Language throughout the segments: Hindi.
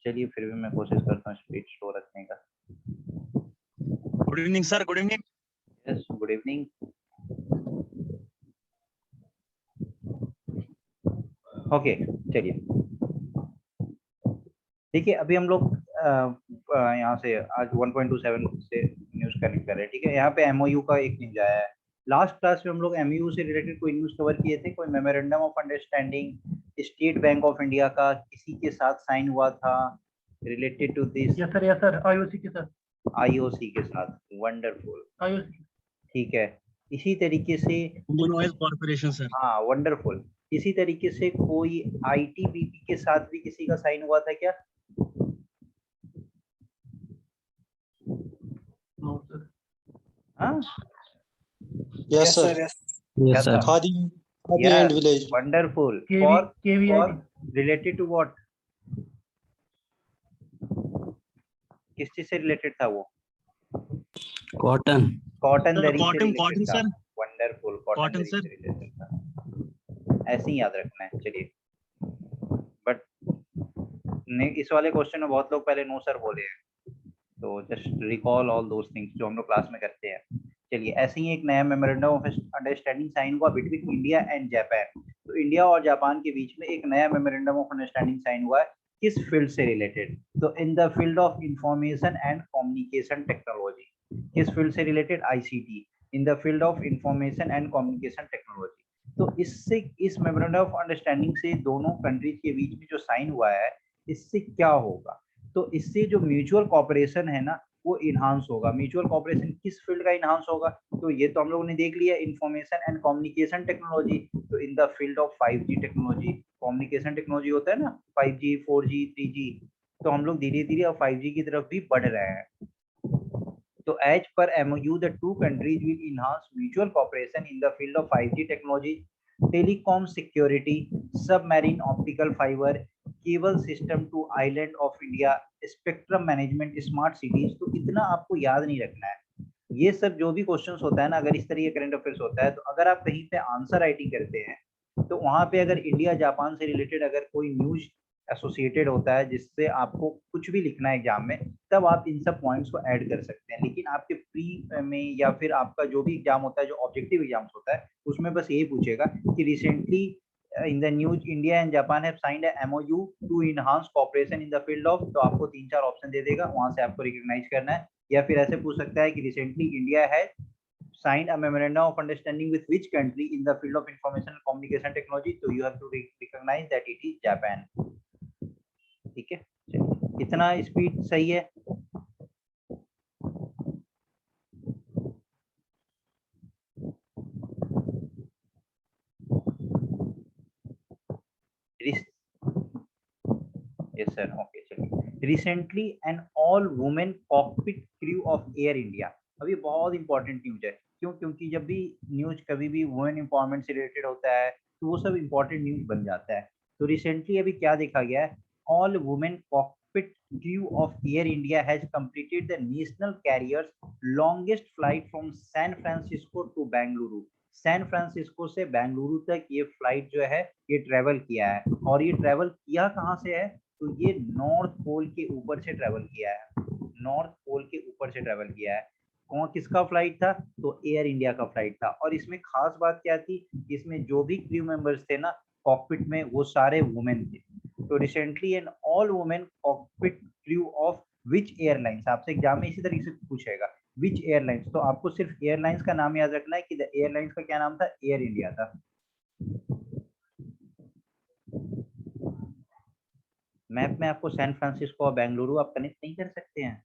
चलिए फिर भी मैं कोशिश करता हूँ स्पीड स्लो रखने का। Good evening sir, good evening. Yes, good evening. Okay, चलिए देखिए अभी हम लोग यहाँ से आज 1.27 से न्यूज कनेक्ट कर रहे हैं, ठीक है। यहाँ पे एमओयू का एक न्यूज आया है। लास्ट क्लास में हम लोग एमओयू से रिलेटेड कोई न्यूज कवर किए थे, कोई memorandum of understanding State Bank of India का किसी के साथ साइन हुआ था related to this. Yes sir, IOC के साथ। आईओसी के साथ, वंडरफुल, आईओसी, ठीक है। इसी तरीके से इंडियन ऑयल कॉर्पोरेशन सर। हाँ, वंडरफुल। इसी तरीके से कोई आईटीबीपी के साथ भी किसी का साइन हुआ था क्या? No sir. हाँ, यस सर, क्या था? Khadi and village. Wonderful. KV for related to what? किस चीज से रिलेटेड था वो? Cotton cotton cotton sir. Wonderful, cotton से सर। रिलेटेड था। ऐसे ही याद रखना है। चलिए, बट इस वाले क्वेश्चन में बहुत लोग पहले नो सर बोले हैं, तो just recall all those things जो हम लोग क्लास में करते हैं। चलिए, ऐसे ही एक नया मेमोरेंडम ऑफ अंडरस्टैंडिंग साइन हुआ बिटवीन इंडिया एंड जापान। तो इंडिया और जापान के बीच में एक नया मेमोरेंडम ऑफ अंडरस्टैंडिंग साइन हुआ है। किस फील्ड से रिलेटेड? तो in the field of information and communication technology. किस फील्ड से related? ICT, in the field of information and communication technology. तो इससे, इस मेमोरेंडम ऑफ अंडरस्टैंडिंग से दोनों कंट्रीज के बीच में जो साइन हुआ है, इससे क्या होगा? तो इससे जो म्यूचुअल कॉपरेशन है ना, वो इनहांस होगा। म्यूचुअल कॉपरेशन किस फील्ड का इनहांस होगा? तो ये तो हम लोगों ने देख लिया, इंफॉर्मेशन एंड कम्युनिकेशन टेक्नोलॉजी। तो in the field of 5G technology, communication technology होता है ना, 5G 4G 3G। तो हम लोग धीरे धीरे अब 5G की तरफ भी बढ़ रहे हैं। तो as per MOU, the two countries will enhance mutual cooperation in the field of 5G technology, telecom security, submarine optical fiber, cable system to island of India, spectrum management, smart cities। तो इतना आपको याद नहीं रखना है। ये सब जो भी क्वेश्चंस होता है ना, अगर इस तरह के करंट अफेयर्स होता है, तो अगर आप कहीं पे आंसर राइटिंग करते हैं, तो वहां पे अगर इंडिया जापान से रिलेटेड अगर कोई न्यूज एसोसिएटेड होता है जिससे आपको कुछ भी लिखना है एग्जाम में, तब आप इन सब पॉइंट्स को ऐड कर सकते हैं। लेकिन आपके प्री में या फिर आपका जो भी एग्जाम होता है, जो ऑब्जेक्टिव एग्जाम्स होता है, उसमें बस यही पूछेगा कि recently in the news India and Japan have signed a MOU to enhance cooperation in the field of, तो आपको 3-4 ऑप्शन दे देगा, वहां से आपको रिकॉग्नाइज करना है। या फिर ऐसे पूछ सकता है कि recently India has signed a memorandum of understanding with which country in the field of information and communication technology, so you have to recognize that it is Japan। ठीक है, चलिए, इतना स्पीड सही है। यस सर, ओके, चलिए। Recently an all women cockpit crew of Air India. अब ये बहुत इंपॉर्टेंट न्यूज है। क्यों? क्योंकि जब भी न्यूज कभी भी वुमेन एम्पावरमेंट से रिलेटेड होता है, तो वो सब इंपॉर्टेंट न्यूज बन जाता है। तो रिसेंटली अभी क्या देखा गया है? All women cockpit crew of Air India has completed the national carrier's longest flight from San Francisco to Bengaluru। San Francisco से बेंगलुरु तक ये फ्लाइट जो है ये ट्रेवल किया है। और ये ट्रेवल किया कहाँ से है? तो ये नॉर्थ पोल के ऊपर से ट्रेवल किया है। नॉर्थ पोल के ऊपर से ट्रेवल किया है। कौन, किसका फ्लाइट था? तो एयर इंडिया का फ्लाइट था। और इसमें खास बात क्या थी? इसमें जो भी क्रू मेंबर्स थे ना कॉकपिट में, वो सारे वुमेन थे। तो recently an all women cockpit crew of which airlines, आपसे एग्जाम में इसी तरीके से पूछेगा, विच एयरलाइंस। तो आपको सिर्फ एयरलाइंस का नाम याद रखना है कि द एयरलाइंस का क्या नाम था? एयर इंडिया था। मैप में आपको सैन फ्रांसिस्को और बेंगलुरु आप कनेक्ट नहीं कर सकते हैं।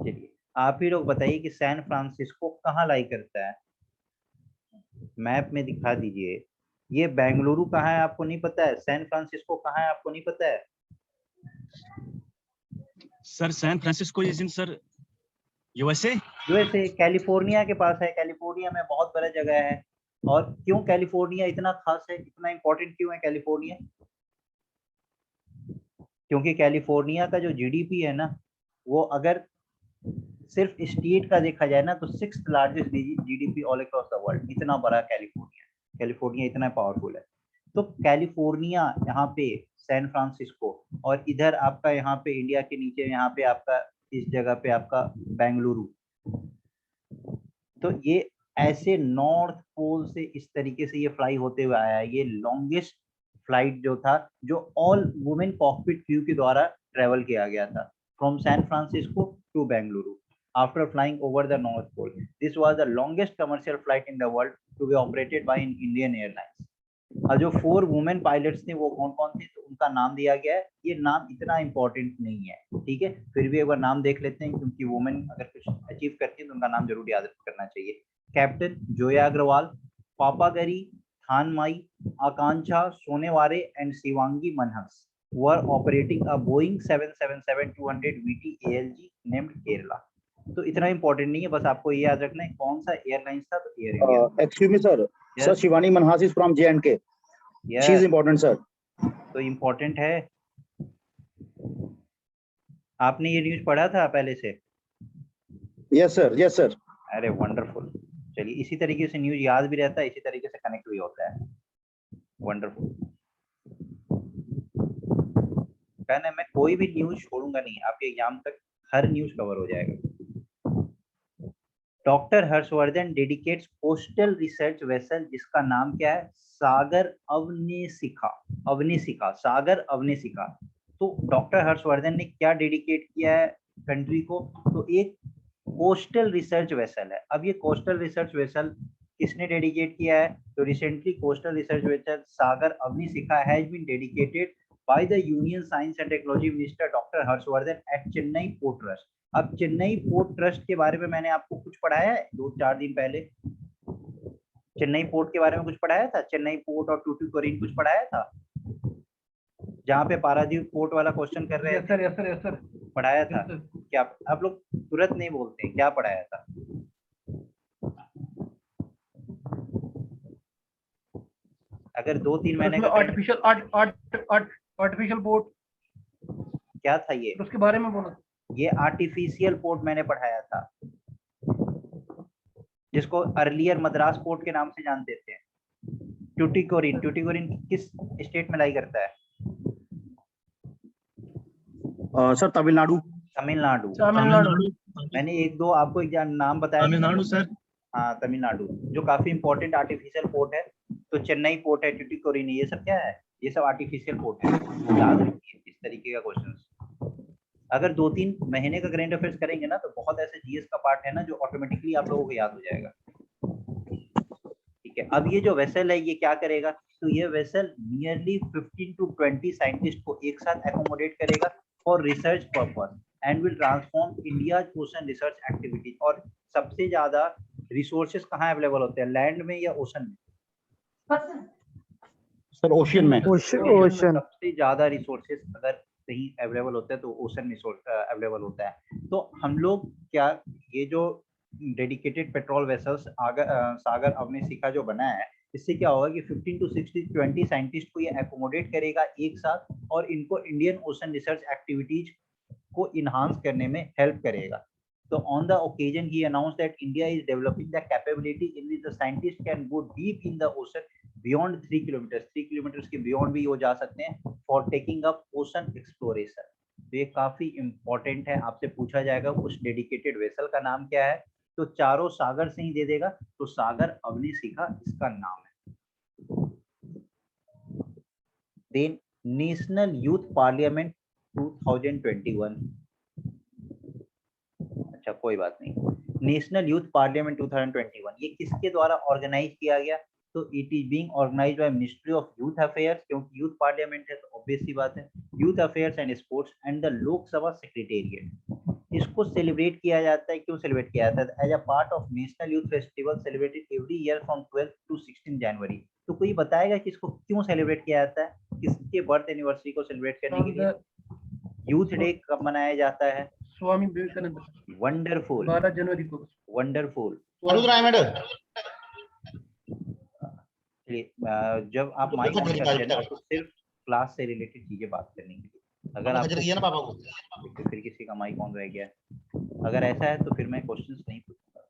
चलिए, आप ही लोग बताइए कि सैन फ्रांसिस्को कहाँ लाई करता है? मैप में दिखा दीजिए। ये बेंगलुरु कहाँ है आपको नहीं पता है? सैन फ्रांसिस्को कहाँ है आपको नहीं पता है? Sir San Francisco is in sir USA. California के पास है। कैलिफोर्निया में बहुत बड़ा जगह है। और क्यों कैलिफोर्निया इतना खास है, इतना इंपॉर्टेंट क्यों है कैलिफोर्निया? क्योंकि कैलिफोर्निया का जो जीडीपी है ना, वो अगर सिर्फ स्टेट का देखा जाए ना, तो 6th largest GDP all across the world. इतना बड़ा कैलिफोर्निया, कैलिफोर्निया इतना पावरफुल है। तो कैलिफोर्निया यहाँ पे सैन फ्रांसिस्को, और इधर आपका यहाँ पे इंडिया के नीचे यहाँ पे आपका इस जगह पे आपका बेंगलुरु। तो ये ऐसे नॉर्थ पोल से इस तरीके से ये फ्लाई होते हुए आया है। ये लॉन्गेस्ट फ्लाइट जो था, जो ऑल वुमेन कॉकपिट क्रू के द्वारा ट्रेवल किया गया था from San Francisco to Bengaluru after flying over the North Pole. This was the longest commercial flight in the world to be operated by an Indian Airlines. और जो 4 वुमेन पायलट्स थे वो कौन कौन थे, तो उनका नाम दिया गया है। ये नाम इतना इंपॉर्टेंट नहीं है, ठीक है, फिर भी एक बार नाम देख लेते हैं, क्योंकि वुमेन अगर कुछ अचीव करती है तो उनका नाम जरूर याद करना चाहिए। Captain Zoya Agarwal, Papagari Thanmai, Akanksha Sonaware and Shivangi Manhas were operating a Boeing 777-200 VT ALG named Kerala. तो इतना इंपॉर्टेंट नहीं है, बस आपको ये याद रखना है कौन सा एयरलाइंस था, तो air India. Excuse me, sir. Yes. Sir, Shivani Manhas is from J&K. Yes. She is important, sir. तो इम्पोर्टेंट है। आपने ये न्यूज पढ़ा था पहले से? Yes, sir. Yes, sir. अरे वंडरफुल। चलिए, इसी तरीके से न्यूज याद भी रहता है, इसी तरीके से कनेक्ट भी होता है। वंडरफुल। कहना मैं कोई भी न्यूज छोड़ूंगा नहीं, आपके एग्जाम तक हर न्यूज कवर हो जाएगा। Doctor Harshvardhan dedicates coastal research vessel, जिसका नाम क्या है, सागर अवनिशिखा, सागर अवनिशिखा। तो डॉक्टर हर्षवर्धन ने क्या डेडिकेट किया है कंट्री को, तो एक कोस्टल रिसर्च वेसल है। अब ये कोस्टल रिसर्च वेसल किसने डेडिकेट किया है, तो recently coastal research vessel Sagar Anveshika has been dedicated by the union science and technology minister doctor Harshvardhan at Chennai port trust. अब चेन्नई पोर्ट ट्रस्ट के बारे में मैंने आपको कुछ पढ़ाया है 2-4 दिन पहले, चेन्नई पोर्ट के बारे में कुछ पढ़ाया था, चेन्नई पोर्ट और टूटुकोरिन कुछ पढ़ाया था, जहाँ पे पारादीप पोर्ट वाला क्वेश्चन कर रहे थे। Yes sir. पढ़ाया था क्या? आप लोग तुरंत नहीं बोलते, क्या पढ़ाया था? अगर 2-3 महीने का आर्टिफिशियल पोर्ट क्या था ये, उसके बारे में बोलो। ये आर्टिफिशियल पोर्ट मैंने पढ़ाया था, जिसको अर्लियर मद्रास पोर्ट के नाम से जानते थे। टूटिकोरिन किस स्टेट में लाई करता है? Sir, तमिलनाडु। मैंने 1-2 आपको नाम बताया। तमिलनाडु सर। हाँ, तमिलनाडु, जो काफी इंपॉर्टेंट आर्टिफिशियल पोर्ट है। तो चेन्नई पोर्ट है, टूटिकोरिन, ये सब क्या है, ये सब आर्टिफिशियल पोर्ट है। याद रखिए इस तरीके का क्वेश्चन। अगर 2-3 महीने का करंट अफेयर्स करेंगे ना, तो बहुत ऐसे जीएस का पार्ट है ना जो ऑटोमेटिकली आप लोगों को याद हो जाएगा। ठीक है, अब ये जो वेसल है ये क्या करेगा, तो ये वेसल नियरली 15 to 20 साइंटिस्ट को एक साथ एकोमोडेट करेगा for research purpose and will transform India ocean research activities. और सबसे ज्यादा रिसोर्सेज कहाँ अवेलेबल होते हैं, लैंड में या ओशन में? Sir, ocean में। ओशन सबसे ज्यादा रिसोर्सेज अगर कहीं अवेलेबल होता है तो ओशन रिसोर्स अवेलेबल होता है। तो हम लोग क्या, ये जो डेडिकेटेड पेट्रोल वेसल्स सागर अवनिशिखा जो बना है, इससे क्या होगा कि 15 to 20 साइंटिस्ट को ये एकोमोडेट करेगा एक साथ, और इनको इंडियन ओशन रिसर्च एक्टिविटीज को इनहांस करने में हेल्प करेगा। So on the occasion, he announced that India is developing the capability in which the scientists can go deep in the ocean beyond 3 kilometers. 3 kilometers के beyond भी वो जा सकते हैं for taking up ocean exploration. तो ये काफी important है, आपसे पूछा जाएगा उस dedicated vessel का नाम क्या है, तो चारों सागर से ही दे देगा, तो सागर अवनिशिखा इसका नाम है। Then National Youth Parliament 2021, अच्छा कोई बात नहीं, नेशनल यूथ पार्लियामेंट 2021 ये किसके द्वारा ऑर्गेनाइज किया गया, तो it is being organised by ministry of youth affairs, क्योंकि यूथ पार्लियामेंट है तो ऑब्वियस सी बात है, youth affairs and sports and the Lok Sabha secretariat. इसको सेलिब्रेट किया जाता है, क्यों सेलिब्रेट किया जाता है, as a part of national youth festival celebrated every year from 12 to 16 January. तो कोई बताएगा कि इसको क्यों सेलिब्रेट किया जाता है, किसके बर्थ एनिवर्सरी को सेलिब्रेट करने के लिए? यूथ डे कब मनाया जाता है? स्वामी विवेकानंद। वंडरफुल, 12 जनवरी को। वंडरफुल। जब आप माइक ऑन करते हैं ना, तो सिर्फ क्लास से रिलेटेड चीजें बात करने के लिए। अगर आपको तो फिर किसी का माइक ऑन रह गया, अगर ऐसा है तो फिर मैं क्वेश्चंस नहीं पूछूंगा।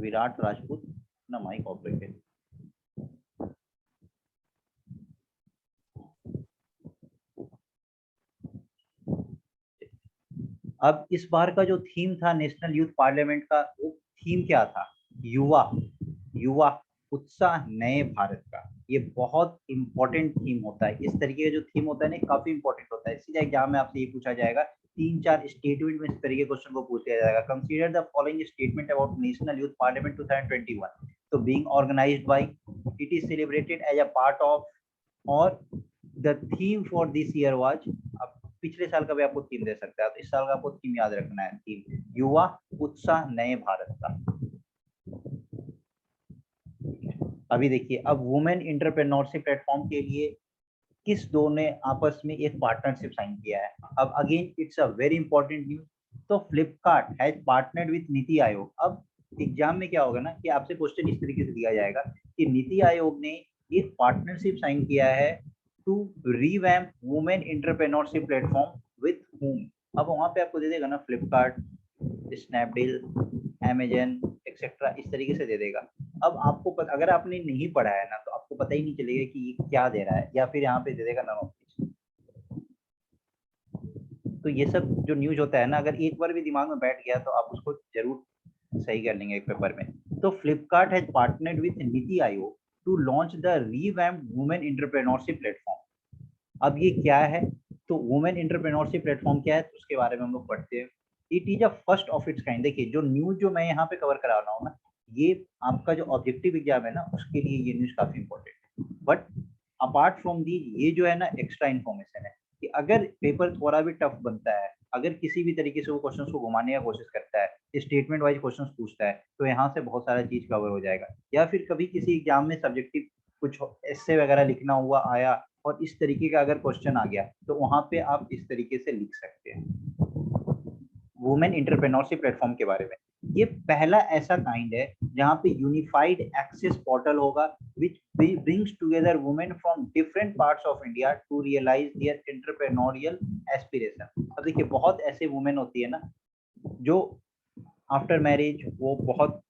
विराट राजपूत अपना माइक ऑफ रखे। अब इस बार का जो थीम था नेशनल यूथ पार्लियामेंट का, वो थीम क्या था? युवा, युवा उत्साह नए भारत का। ये बहुत इंपॉर्टेंट थीम होता है। इस तरीके का जो थीम होता है ना, काफी इंपॉर्टेंट होता है। सीधा एग्जाम में आपसे ये पूछा जाएगा, 3-4 स्टेटमेंट में इस तरीके क्वेश्चन को पूछ लिया जाएगा। Consider the following statement about national youth parliament 2021। तो being organised by, it is celebrated as a part of, और the theme for this year was. अब पिछले साल का भी आपको थीम दे सकता है, तो इस साल का आपको थीम याद रखना है। थीम युवा उत्साह नए भारत का। अभी देखिए, अब वुमेन एंटरप्रेन्योरशिप प्लेटफॉर्म के लिए किस दो ने आपस में एक पार्टनरशिप साइन किया है? अब again it's a very important news. तो Flipkart has partnered with NITI आयोग। अब एग्जाम में क्या होगा ना, कि आपसे क्वेश्चन इस तरीके से दिया जाएगा कि नीति आयोग ने एक पार्टनरशिप साइन किया है to revamp women entrepreneurship platform with whom। अब वहां पे आपको दे देगा ना फ्लिपकार्ट, स्नैपडील, अमेजन एक्सेट्रा, इस तरीके से दे देगा। अब आपको अगर आपने नहीं पढ़ा है ना, तो आपको पता ही नहीं चलेगा कि ये क्या दे रहा है, या फिर यहाँ पे दे देगा नन ऑफ दिस। तो ये सब जो न्यूज होता है ना, अगर एक बार भी दिमाग में बैठ गया तो आप उसको जरूर सही कर लेंगे एक पेपर में। तो Flipkart has partnered with NITI Aayog to launch the revamped women entrepreneurship platform. अब ये क्या है? तो वुमेन एंटरप्रेन्योरशिप प्लेटफॉर्म क्या है, तो उसके बारे में हम लोग पढ़ते हैं। It is a first of its kind. देखिए, जो न्यूज जो मैं यहाँ पे कवर करा रहा हूँ ना, ये आपका जो ऑब्जेक्टिव एग्जाम है ना, उसके लिए ये न्यूज काफी इंपॉर्टेंट है। बट अपार्ट फ्रॉम दी, ये जो है ना एक्स्ट्रा इन्फॉर्मेशन है कि अगर पेपर थोड़ा भी टफ बनता है, अगर किसी भी तरीके से वो क्वेश्चंस को घुमाने की कोशिश करता है, स्टेटमेंट वाइज क्वेश्चंस पूछता है, तो यहाँ से बहुत सारा चीज कवर हो जाएगा। या फिर कभी किसी एग्जाम में सब्जेक्टिव कुछ एस्से वगैरह लिखना हुआ आया और इस तरीके का अगर क्वेश्चन आ गया, तो वहां पे आप इस तरीके से लिख सकते हैं वुमेन एंटरप्रेन्योरशिप प्लेटफॉर्म के बारे में। ये पहला ऐसा काइंड है जहाँ पे यूनिफाइड एक्सेस पोर्टल होगा which brings together women from different parts of India to realize their entrepreneurial aspiration. अब देखिए, बहुत ऐसे वुमेन होती है ना जो आफ्टर मैरिज वो बहुत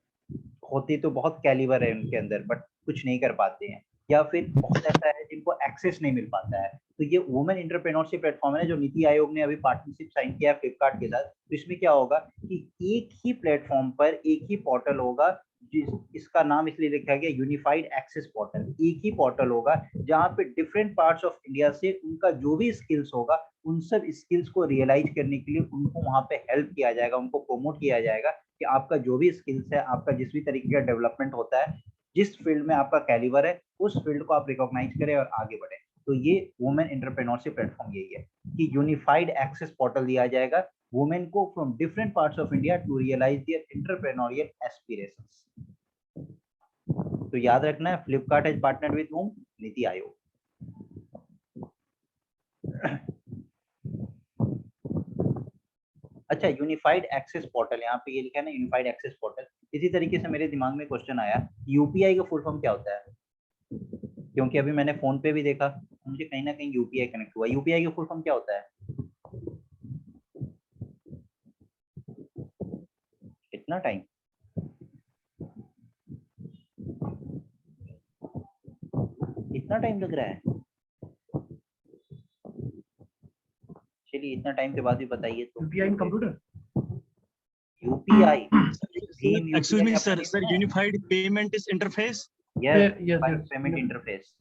होती, तो बहुत कैलिबर है उनके अंदर, बट कुछ नहीं कर पाते हैं, या फिर बहुत ऐसा है जिनको एक्सेस नहीं मिल पाता है। तो ये वुमेन एंटरप्रेन्योरशिप प्लेटफॉर्म है जो नीति आयोग ने अभी पार्टनरशिप साइन किया है फ्लिपकार्ट के साथ। तो इसमें क्या होगा कि एक ही प्लेटफॉर्म पर एक ही पोर्टल होगा, इसका नाम इसलिए लिखा गया यूनिफाइड एक्सेस पोर्टल। एक ही पोर्टल होगा जहाँ पे डिफरेंट पार्ट्स ऑफ इंडिया से उनका जो भी स्किल्स होगा, उन सब स्किल्स को रियलाइज करने के लिए उनको वहाँ पे हेल्प किया जाएगा, उनको प्रोमोट किया जाएगा कि आपका जो भी स्किल्स है, आपका जिस भी तरीके का डेवलपमेंट होता है, जिस फील्ड में आपका कैलिबर है, उस फील्ड को आप रिकॉग्नाइज करें और आगे बढ़े। तो ये वुमेन एंटरप्रेन्योरशिप प्लेटफॉर्म यही है कि यूनिफाइड एक्सेस पोर्टल दिया जाएगा वुमेन को from different parts of India to realize their entrepreneurial aspirations. तो याद रखना है, Flipkart has partnered with whom? NITI आयोग। अच्छा, यूनिफाइड एक्सेस पोर्टल, यहाँ पे ये लिखा है ना यूनिफाइड एक्सेस पोर्टल। इसी तरीके से मेरे दिमाग में क्वेश्चन आया, यूपीआई का फुल फॉर्म क्या होता है? क्योंकि अभी मैंने फोन पे भी देखा, मुझे कहीं ना कहीं यूपीआई कनेक्ट हुआ। यूपीआई का फुल फॉर्म क्या होता है? इतना टाइम, इतना टाइम लग रहा है? चलिए, इतना टाइम के बाद भी बताइए तो। UPI in computer, UPI, Excuse me, sir. Sir, Unified Payment is Interface. yes. Payment interface.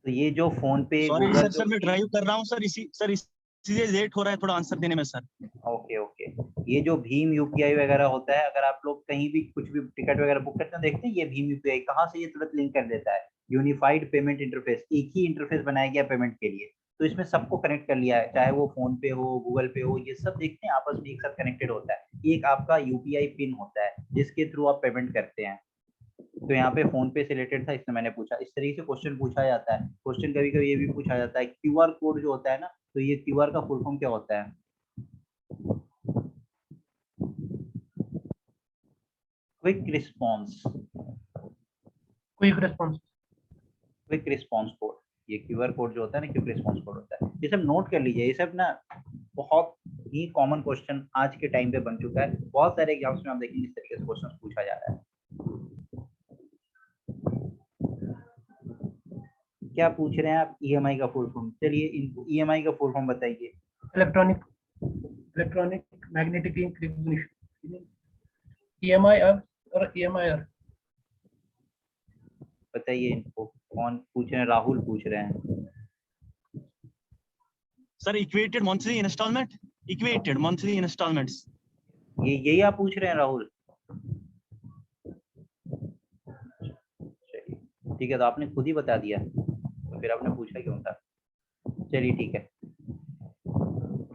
तो ये जो फोन पे, Sorry, गूगल sir. मैं ड्राइव कर रहा हूँ सर, इसीलिए लेट हो रहा है थोड़ा आंसर देने में सर। ओके ओके, ये जो भीम यूपीआई वगैरह होता है, अगर आप लोग कहीं भी कुछ भी टिकट वगैरह बुक करते हैं, देखते हैं ये भीम यूपीआई कहाँ से ये तुरंत लिंक कर देता है। यूनिफाइड पेमेंट इंटरफेस, एक ही इंटरफेस बनाया गया पेमेंट के लिए, तो इसमें सबको कनेक्ट कर लिया है, चाहे वो फोन पे हो, गूगल पे हो, ये सब देखते हैं आपस में एक साथ कनेक्टेड होता है। एक आपका यूपीआई पिन होता है जिसके थ्रू आप पेमेंट करते हैं। तो यहाँ पे फोन पे से रिलेटेड था, इसमें मैंने पूछा। इस तरीके से क्वेश्चन पूछा जाता है। क्वेश्चन कभी कभी ये भी पूछा जाता है क्यूआर कोड जो होता है ना, तो ये क्यूआर का फुल फॉर्म क्या होता है? Quick response, quick response, quick response code. ये क्यूआर कोड जो होता है ना, क्विक रिस्पॉन्स कोड होता है। ये सब नोट कर लीजिए, ये सब ना बहुत ही कॉमन क्वेश्चन आज के टाइम पे बन चुका है। बहुत सारे एग्जाम्स में आप देखेंगे इस तरीके से क्वेश्चन पूछा जा रहा है। क्या पूछ रहे हैं आप? ईएमआई का फुल फॉर्म, चलिए इनको ईएमआई का फुल फॉर्म बताइए। Electronic magnetic ink recognition, EMI और EMIR। बताइए इनको, कौन पूछ रहे हैं? राहुल पूछ रहे हैं। Sir equated monthly installment, equated monthly installments. ये यही आप पूछ रहे हैं राहुल? चलिए ठीक है, तो आपने खुद ही बता दिया, तो फिर आपने पूछा क्यों था? चलिए ठीक है।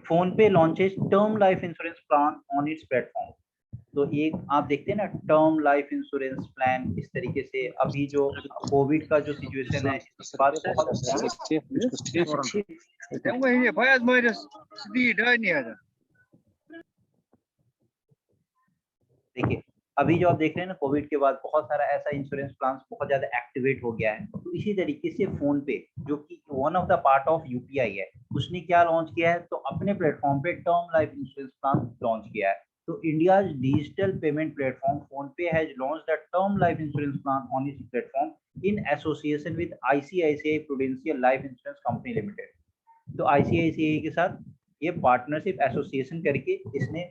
फोन पे launches term life insurance plan on its platform. तो एक आप देखते हैं ना, टर्म लाइफ इंश्योरेंस प्लान, इस तरीके से अभी जो कोविड का जो सिचुएशन है, इस बात देखिए, अभी जो आप देख रहे हैं ना, कोविड के बाद बहुत सारा ऐसा इंश्योरेंस प्लान बहुत ज्यादा एक्टिवेट हो गया है। तो इसी तरीके से फोन पे, जो कि one of the part of UPI है, उसने क्या लॉन्च किया है? तो अपने प्लेटफॉर्म पे term life insurance plan launch किया है। तो India digital payment platform PhonePe has launched the term life insurance plan on its platform in association with ICICI prudential life insurance company limited. तो आईसीआईसीआई के साथ ये पार्टनरशिप एसोसिएशन करके इसने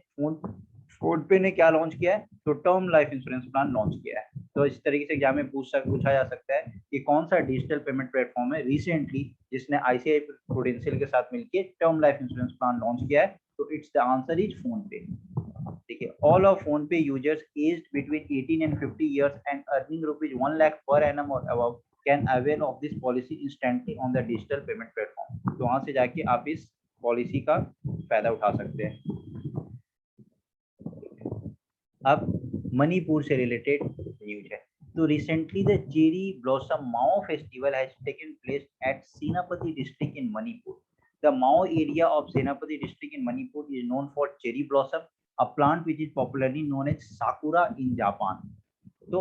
फोन पे ने क्या लॉन्च किया है? तो term life insurance plan launch किया है। तो इस तरीके से एग्जाम में पूछा जा सकता है कि कौन सा डिजिटल पेमेंट प्लेटफॉर्म है रिसेंटली जिसने आईसीआई प्रूडेंशियल के साथ मिलकर term life insurance plan launch किया है? तो it's the answer is phone पे। देखिए, ऑल ऑफ फोन पे users aged between 18 and 50 years and earning rupees 1 lakh per annum or above can avail of this policy instantly on the digital payment platform। तो वहां से जाके आप इस पॉलिसी का फायदा उठा सकते हैं। अब मणिपुर से रिलेटेड न्यूज है। तो recently the cherry blossom Mao festival has taken place at Senapati district in Manipur. The Mao area of Senapati district in Manipur is known for cherry blossom, a plant which is popularly known as sakura in Japan। तो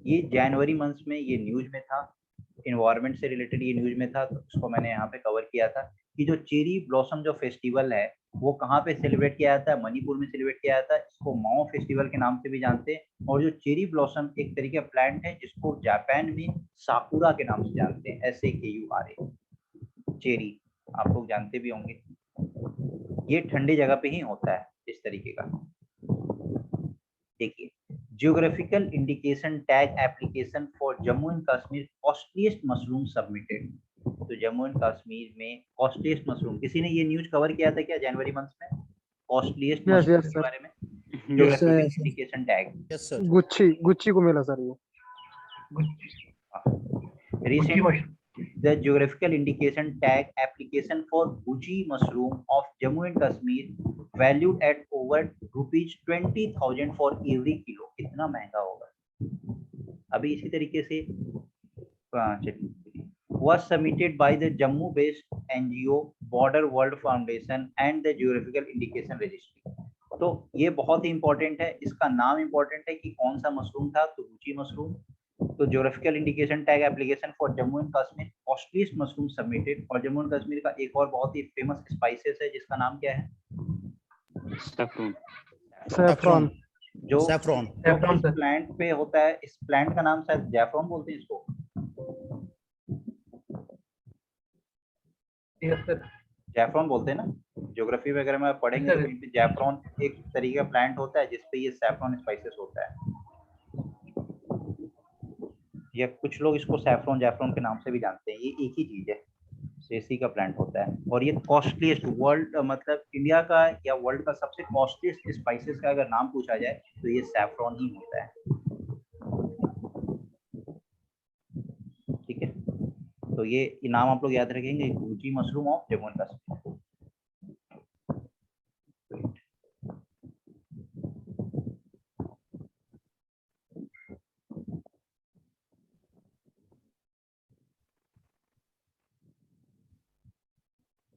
ये जनवरी मंथ में ये न्यूज में था, इन्वायरमेंट से रिलेटेड ये न्यूज में था, तो उसको मैंने यहाँ पे कवर किया था कि जो चेरी ब्लॉसम जो फेस्टिवल है वो कहाँ पे सेलिब्रेट किया जाता है? मणिपुर में सेलिब्रेट किया जाता है। इसको माओ फेस्टिवल के नाम से भी जानते हैं। और जो चेरी ब्लॉसम एक तरीके का प्लांट है जिसको जापान में साकुरा के नाम से जानते हैं, SAKURA। चेरी आप लोग जानते भी होंगे, ये ठंडी जगह पे ही होता है इस तरीके का। देखिए, geographical indication tag application for Jammu and Kashmir costliest mushroom submitted. तो जम्मू एंड कश्मीर में कॉस्टलीस्ट मशरूम, किसी ने ये न्यूज कवर किया था क्या जनवरी मंथ में? कॉस्टलीस्ट मशरूम के बारे में geographical indication tag. Yes, sir. Gucci को मिला सर ये। Recently, the geographical indication tag application for Guji mushroom of Jammu and Kashmir valued at over rupees 20,000 for every kilo। कितना महंगा होगा? अभी इसी तरीके से was submitted by the Jammu based NGO Border World Foundation and the Geographical Indication Registry। तो ये बहुत ही इंपॉर्टेंट है, इसका नाम इंपॉर्टेंट है कि कौन सा मशरूम था? तो गुची मशरूम। तो geographical indication tag application for Jammu and Kashmir costliest mushroom submitted. और जम्मू एंड कश्मीर का एक और बहुत ही फेमस स्पाइसेस है जिसका नाम क्या है? सैफरॉन। जो Saffron. Saffron, प्लांट पे होता है, इस प्लांट का नाम शायद जैफरॉन बोलते हैं इसको। Yes, sir. जैफरॉन बोलते हैं ना, ज्योग्राफी वगैरह में आप पढ़ेंगे तो कहीं पे जैफरॉन एक तरीके का प्लांट होता है जिसपे ये सैफरॉन स्पाइसेस होता है। या कुछ लोग इसको सैफरॉन जैफरॉन के नाम से भी जानते हैं, ये एक ही चीज है, सेसी का प्लांट होता है। और ये कॉस्टलीस्ट वर्ल्ड, मतलब इंडिया का या वर्ल्ड का सबसे कॉस्टलीस्ट स्पाइसेस का अगर नाम पूछा जाए तो ये सैफरॉन ही होता है। ठीक है, तो ये नाम आप लोग याद रखेंगे, Gucci mushroom of Jammu and Kashmir.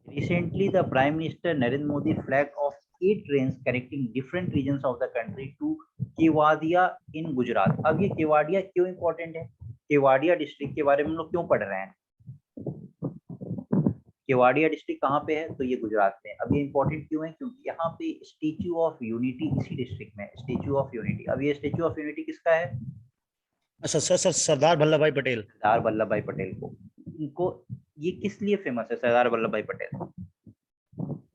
Recently, the Prime Minister Narendra Modi flagged off 8 trains connecting different regions of the country to Kewadia in Gujarat। अब ये केवाड़िया क्यों इम्पोर्टेंट है? केवाड़िया डिस्ट्रिक्ट के बारे में हम लोग क्यों पढ़ रहे हैं? केवाड़िया डिस्ट्रिक्ट कहाँ पे है? तो ये गुजरात में। अब ये इम्पोर्टेंट क्यों है? क्योंकि यहाँ पे स्टेच्यू ऑफ यूनिटी इसी डिस्ट्रिक्ट में, स्टेच्यू ऑफ यूनिटी। अब ये स्टेच्यू ऑफ यूनिटी किसका है? सर सरदार वल्लभ भाई पटेल। सरदार वल्लभ भाई पटेल को। इनको ये किस लिए फेमस है सरदार वल्लभ भाई पटेल?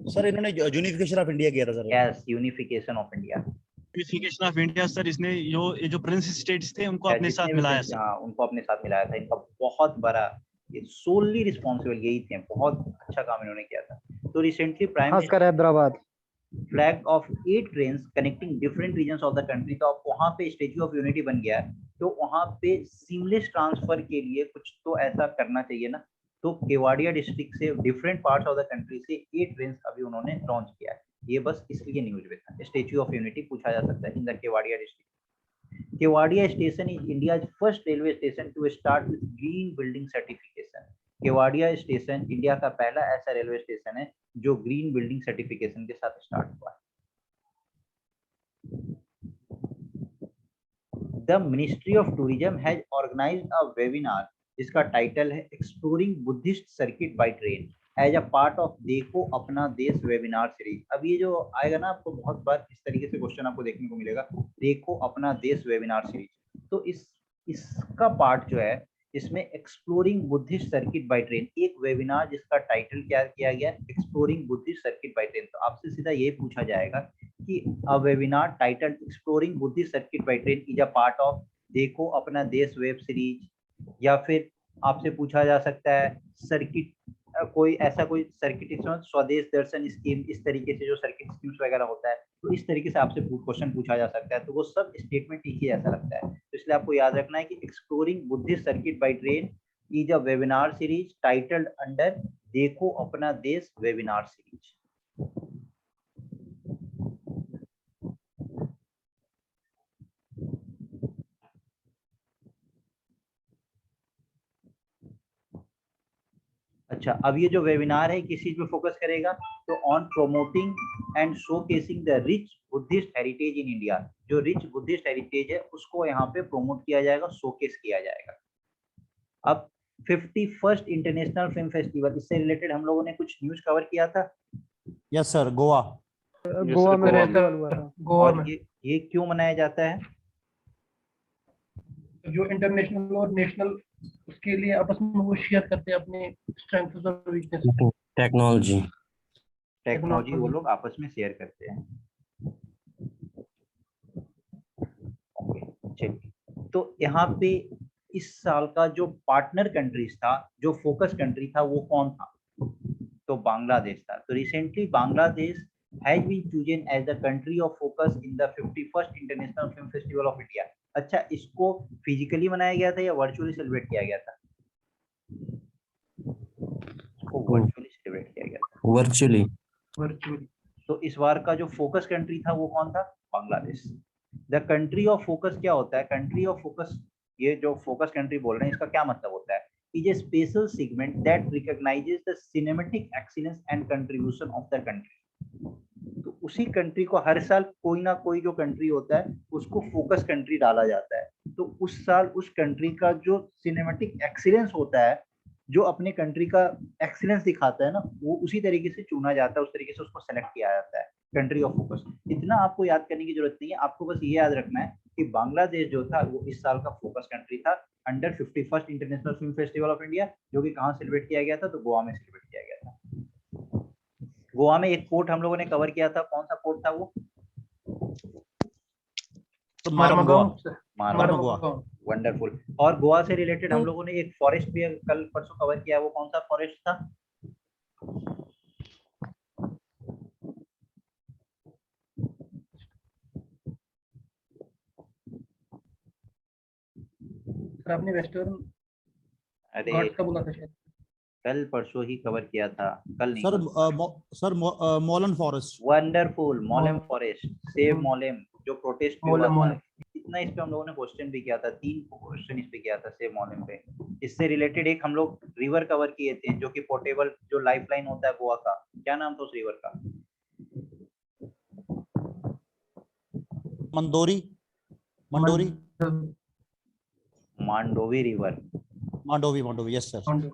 सर इन्होंने यूनिफिकेशन ऑफ इंडिया किया था sir. Yes, unification of India. Unification of India sir, इसने ये जो प्रिंस स्टेट्स थे उनको अपने साथ मिलाया सर। हाँ, उनको अपने साथ मिलाया था। इनका बहुत बड़ा, ये सोलली रिस्पॉन्सिबल यही थे, बहुत अच्छा काम इन्होंने किया था। तो रिसेंटली प्राइम खासकर Hyderabad. Flag off 8 trains connecting different regions of the country, तो अब वहाँ पे स्टैच्यू ऑफ यूनिटी बन गया है, तो वहाँ पे सीमलेस ट्रांसफर के लिए कुछ तो ऐसा करना चाहिए ना। तो केवाड़िया डिस्ट्रिक्ट से different parts of the country से 8 ट्रेन्स अभी उन्होंने लॉन्च किया है। ये बस इसलिए न्यूज में था। स्टैच्यू ऑफ यूनिटी पूछा जा सकता है in the Kevadia district. Kevadia station is India's first railway station to start with green building certification. Kevadia station India का पहला ऐसा रेलवे स्टेशन है जो ग्रीन बिल्डिंग सर्टिफिकेशन के साथ स्टार्ट हुआ है। The ministry of tourism has organized a webinar जिसका टाइटल है exploring Buddhist circuit by train as a part of Dekho Apna देश वेबिनार सीरीज। अब ये जो आएगा ना, आपको बहुत बार इस तरीके से क्वेश्चन आपको देखने को मिलेगा, देखो अपना देश वेबिनार सीरीज। तो इसका पार्ट जो है, इसमें exploring Buddhist circuit by train, एक वेबिनार जिसका टाइटल क्या किया गया, exploring Buddhist circuit by train. तो आपसे सीधा ये पूछा जाएगा कि a webinar title exploring Buddhist circuit by train is a part of Dekho Apna देश वेब सीरीज, या फिर आपसे पूछा जा सकता है सर्किट कोई ऐसा कोई सर्किट स्वदेश दर्शन स्कीम, इस तरीके से जो सर्किट स्कीम्स वगैरह होता है, तो इस तरीके से आपसे क्वेश्चन पूछा जा सकता है। तो वो सब स्टेटमेंट एक ही जैसा लगता है, तो इसलिए आपको याद रखना है कि exploring Buddhist circuit by train is a webinar series titled under देखो अपना देश वेबिनार सीरीज। अच्छा, अब ये जो वेबिनार है किस चीज पे फोकस करेगा, तो on promoting and showcasing the rich Buddhist heritage in India. जो रिच बुद्धिस्ट हेरिटेज है उसको यहाँ पे प्रोमोट किया जाएगा, शोकेस किया जाएगा। अब 51st इंटरनेशनल फिल्म फेस्टिवल, इससे रिलेटेड हम लोगों ने कुछ न्यूज कवर किया था। Yes sir, Goa. गोवा में फेस्टिवल हुआ था। गोवा और में ये क्यों मनाया जाता है? जो इंटरनेशनल और नेशनल उसके लिए आपस में वो शेयर करते हैं अपने स्ट्रेंथ्स और वीकनेस। टेक्नोलॉजी वो लोग आपस में शेयर करते हैं। चलिए, तो यहाँ पे इस साल का जो पार्टनर कंट्रीज था, जो फोकस कंट्री था, वो कौन था? तो बांग्लादेश था। तो recently Bangladesh has been chosen as the country of focus in the 51st International Film Festival of India। अच्छा, इसको फिजिकली मनाया गया था या वर्चुअली सेलिब्रेट किया गया था? इसको वर्चुअली सेलिब्रेट किया गया था। वर्चुअली। तो इस बार का जो फोकस कंट्री था वो कौन था? Bangladesh. The country of focus क्या होता है? कंट्री ऑफ फोकस, ये जो फोकस कंट्री बोल रहे हैं इसका क्या मतलब होता है? Is a special segment that recognises the cinematic excellence and contribution of the country. तो उसी कंट्री को हर साल कोई ना कोई जो कंट्री होता है उसको फोकस कंट्री डाला जाता है। तो उस साल उस कंट्री का जो सिनेमैटिक एक्सीलेंस होता है, जो अपने कंट्री का एक्सीलेंस दिखाता है ना, वो उसी तरीके से चुना जाता है, उस तरीके से उसको सेलेक्ट किया जाता है, कंट्री ऑफ फोकस। इतना आपको याद करने की जरूरत नहीं है, आपको बस ये याद रखना है कि बांग्लादेश जो था वो इस साल का फोकस कंट्री था under 51st international film festival of India, जो कि कहाँ सेलिब्रेट किया गया था? तो गोवा में सेलिब्रेट किया गया था। गोवा में एक पोर्ट हम लोगों ने कवर किया था, कौन सा पोर्ट था वो? मार्मगोवा। वंडरफुल। और गोवा से रिलेटेड हम लोगों ने एक फॉरेस्ट भी कल परसों कवर किया, वो कौन सा फॉरेस्ट था? सर आपने वेस्टर्न अरे घाट का बोला था शायद। कल परसों ही कवर किया था, कल नहीं। Sir Mollem forest. Wonderful, Mollem forest, save Mollem, जो प्रोटेस्ट हुआ था। मोलेम। इतना इस पे हम लोगों ने क्वेश्चन भी किया था, 3 क्वेश्चन इस पे किया था सेव मोलेम पे। इससे रिलेटेड एक हम लोग रिवर कवर किए थे, जो कि पोर्टेबल जो लाइफलाइन होता है गोवा का, क्या नाम था उस रिवर का? Mandori Mandovi river. Mandovi, yes sir.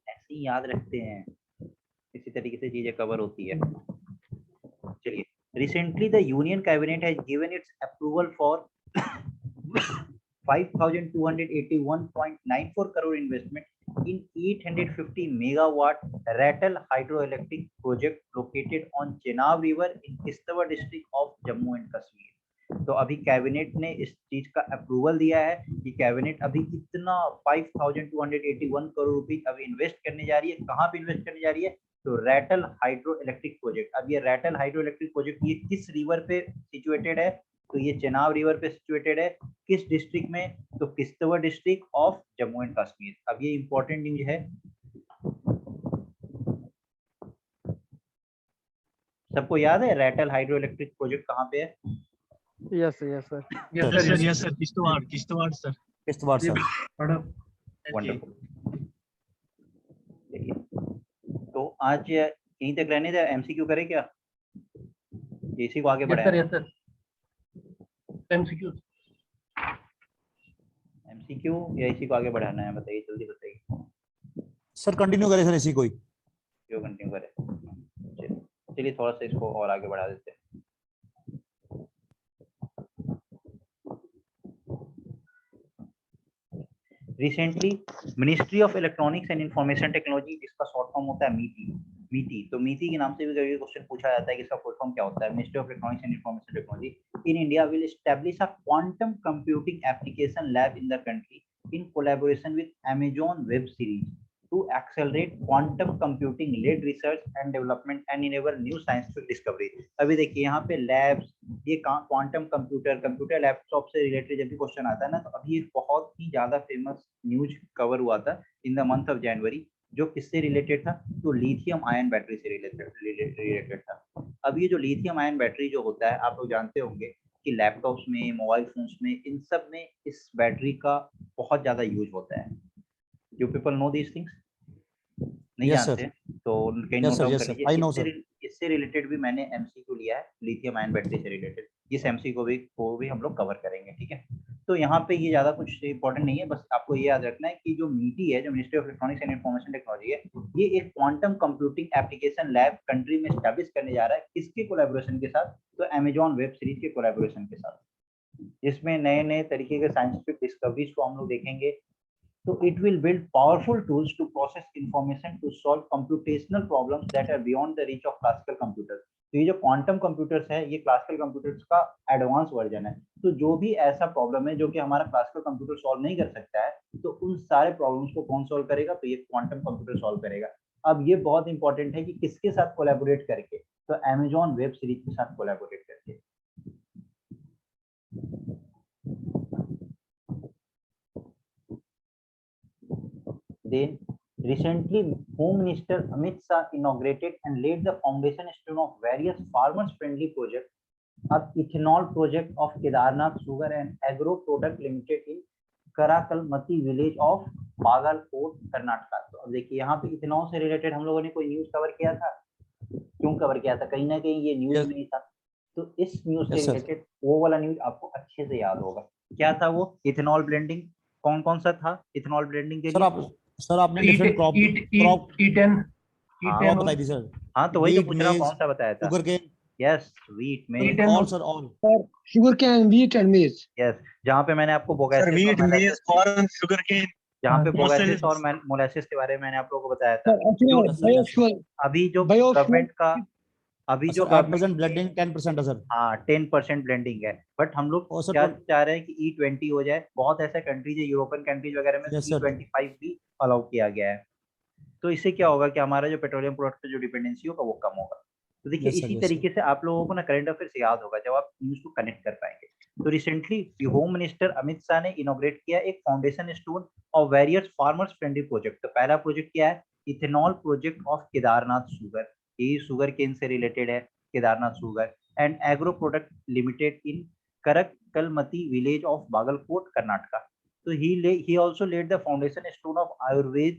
ऐसे ही याद रखते हैं, इसी तरीके से चीजें कवर होती है। चलिए, recently the union cabinet has given it's approval for 5,281.94 crore investment in 850 megawatt Ratal hydroelectric project located on Chenab River in Kishtwar district of Jammu and Kashmir. तो अभी कैबिनेट ने इस चीज का अप्रूवल दिया है कि कैबिनेट अभी इतना 5,281 करोड़ रुपए अभी इन्वेस्ट करने जा रही है। कहाँ पे इन्वेस्ट करने जा रही है? तो रैटल हाइड्रो इलेक्ट्रिक प्रोजेक्ट। अब ये रैटल हाइड्रो इलेक्ट्रिक प्रोजेक्ट ये किस रिवर पे सिचुएटेड है? तो ये चेनाब रिवर पे सिचुएटेड है। किस डिस्ट्रिक्ट में? तो Kishtwar district of Jammu and Kashmir. अब ये इंपॉर्टेंट न्यूज है, सबको याद है रैटल हाइड्रो इलेक्ट्रिक प्रोजेक्ट कहाँ पे है? Yes yes sir. Yes sir, Kishtwar sir. Kishtwar sir. Wonderful. तो आज यहीं तक रहने दे, एमसीक्यू करें क्या? इसी को आगे बढ़ाएं। Yes sir. एमसीक्यू या इसी को आगे बढ़ाना है? बताइए, जल्दी बताइए। सर कंटिन्यू करें सर, इसी को ही क्यों कंटिन्यू करें? चलिए थोड़ा सा इसको और आगे बढ़ा देते हैं। Recently ministry of electronics and information technology, जिसका शॉर्ट फॉर्म होता है मीटी, तो मीटी के नाम से भी कभी क्वेश्चन पूछा जाता है कि इसका फुल फॉर्म क्या होता है। Ministry of electronics and information technology in India will establish a quantum computing application lab in the country in collaboration with Amazon Web Series to accelerate quantum computing led research and development and enable new scientific discovery। अभी देखिए यहाँ पे लैब्स, ये क्वांटम कंप्यूटर लैपटॉप से रिलेटेड जब भी क्वेश्चन आता है ना, तो अभी एक बहुत ही ज्यादा फेमस न्यूज कवर हुआ था in the month of January, जो किससे रिलेटेड था? तो लिथियम आयन बैटरी से रिलेटेड था। अब ये जो लिथियम आयन बैटरी जो होता है, आप लोग जानते होंगे कि लैपटॉप्स में, मोबाइल फोन्स में, इन सब में इस बैटरी का बहुत ज्यादा यूज होता है। You people know these things? नहीं जानते? तो कहीं नोट डाउन कर लीजिए। इससे रिलेटेड भी मैंने एमसीक्यू लिया है, लिथियम आयन बैटरी से रिलेटेड। इस एमसीक्यू को भी हम लोग कवर करेंगे, ठीक है? तो यहाँ पे ये ज्यादा कुछ इंपॉर्टेंट नहीं है, बस आपको ये याद रखना है कि जो मीटी है, जो ministry of electronics and information technology है, ये एक quantum computing application lab country में एस्टैब्लिश करने जा रहा है। किसके कोलैबोरेशन के साथ? तो अमेजॉन वेब सीरीज के कोलैबोरेशन के साथ। इसमें नए नए तरीके के साइंटिफिक डिस्कवरीज को हम लोग देखेंगे। तो it will build powerful tools to process information to solve computational problems that are beyond the reach of classical computers। तो ये जो क्वांटम कंप्यूटर्स है, ये क्लासिकल कंप्यूटर्स का एडवांस वर्जन है। तो जो भी ऐसा प्रॉब्लम है जो कि हमारा क्लासिकल कंप्यूटर सॉल्व नहीं कर सकता है, तो उन सारे प्रॉब्लम्स को कौन सॉल्व करेगा? तो ये क्वांटम कंप्यूटर सॉल्व करेगा। अब ये बहुत इंपॉर्टेंट है कि किसके साथ कोलैबोरेट करके? तो अमेजॉन वेब सीरीज के साथ कोलैबोरेट करके। Then recently, Home Minister Amit Shah inaugurated and laid the foundation stone of various farmers-friendly projects. Of ethanol project of Kedarnath Sugar and Agro Product Limited in Karakalmati village of Bagalkot, Karnataka। तो अब देखिए यहाँ पे इथेनॉल से रिलेटेड हम लोगों ने कोई न्यूज कवर किया था। क्यों कवर किया था? कहीं ना कहीं ये न्यूज में ही था। तो इस न्यूज से रिलेटेड वो वाला न्यूज आपको अच्छे से याद होगा। क्या था वो? Ethanol blending. कौन कौन सा था इथेनॉल ब्लेंडिंग के लिए? सर आपने डिफरेंट क्रॉप E10 बताई थी सर। हाँ, तो वही तो पूछ रहा हूँ, कौन सा बताया था? Sugar cane. Yes, wheat maize. All sir, all sugar cane, wheat and maize. Yes, जहाँ पे मैंने आपको bagasse wheat, maize, corn, sugar cane, जहाँ पे बोगैसिस और मोलासिस के बारे में मैंने आप लोगों को बताया था। अभी जो गवर्नमेंट का अभी जो 8% ब्लेंडिंग 10% है सर। हाँ, 10% ब्लेंडिंग है। बट हम लोग क्या चाह रहे हैं कि E20 हो जाए। बहुत ऐसे कंट्रीज है, यूरोपियन कंट्रीज वगैरह में E25 भी अलाउ किया गया है। तो इससे क्या होगा कि हमारा जो पेट्रोलियम प्रोडक्ट पे जो डिपेंडेंसी होगा वो कम होगा। तो देखिए इसी तरीके से आप लोगों को ना करंट अफेयर्स याद होगा जब आप न्यूज को कनेक्ट कर पाएंगे। तो recently home minister Amit Shah ने इनॉग्रेट किया एक foundation stone of various farmers friendly project. तो पहला प्रोजेक्ट क्या है? Ethanol project of Kedarnath sugar. ये शुगर केन से रिलेटेड है, Kedarnath sugar and agro product limited in Karkalmatti village of Bagalkot, Karnataka. तो he also laid the foundation stone of Ayurved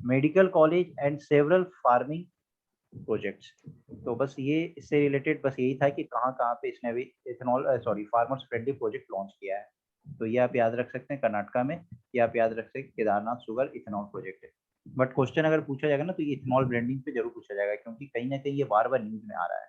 medical college and several farming projects. तो बस ये इससे रिलेटेड बस यही था कि कहाँ पे इसने अभी ethanol farmers friendly project launch किया है। तो ये आप याद रख सकते हैं कर्नाटका में, ये आप याद रख सकते हैं केदारनाथ शुगर इथेनॉल प्रोजेक्ट है। बट क्वेश्चन अगर पूछा जाएगा ना तो ये इथेनॉल ब्लेंडिंग पे जरूर पूछा जाएगा, क्योंकि कहीं ना कहीं ये बार बार न्यूज में आ रहा है।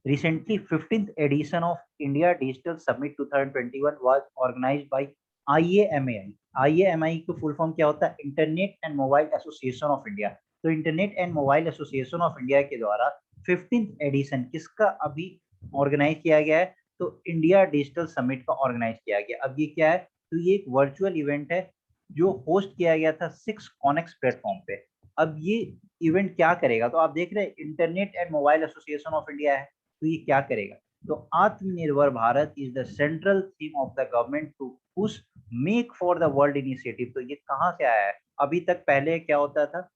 Recently, 15th edition of India Digital Summit 2021 was organized by IAMAI. IAMAI की फुल फॉर्म क्या होता है? Internet and mobile association of India. तो internet and mobile association of India के द्वारा 15th एडिशन किसका अभी ऑर्गेनाइज किया गया है? तो इंडिया डिजिटल समिट का ऑर्गेनाइज किया गया। अब ये क्या है? तो ये एक वर्चुअल इवेंट है जो होस्ट किया गया था 6 कॉनेक्स प्लेटफॉर्म पे। अब ये इवेंट क्या करेगा? तो आप देख रहे हैं internet and mobile association of India है, तो ये क्या करेगा? तो Aatmanirbhar Bharat is the central theme of the government to push make for the world initiative. तो ये कहाँ से आया है? अभी तक पहले क्या होता था?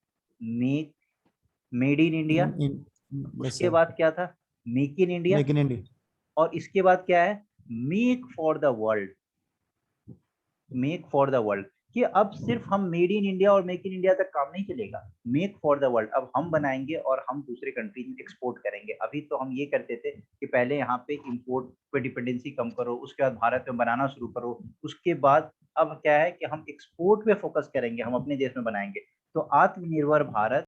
मेड इन इंडिया, उसके बाद क्या था? Make in India, make in India, और इसके बाद क्या है? Make for the world. Make for the world कि अब सिर्फ हम मेड इन इंडिया और मेक इन इंडिया तक काम नहीं चलेगा, मेक फॉर द वर्ल्ड अब हम बनाएंगे और हम दूसरे कंट्रीज में एक्सपोर्ट करेंगे। अभी तो हम ये करते थे कि पहले यहाँ पे इंपोर्ट पे डिपेंडेंसी कम करो, उसके बाद भारत में बनाना शुरू करो, उसके बाद अब क्या है कि हम एक्सपोर्ट पे फोकस करेंगे, हम अपने देश में बनाएंगे। तो आत्मनिर्भर भारत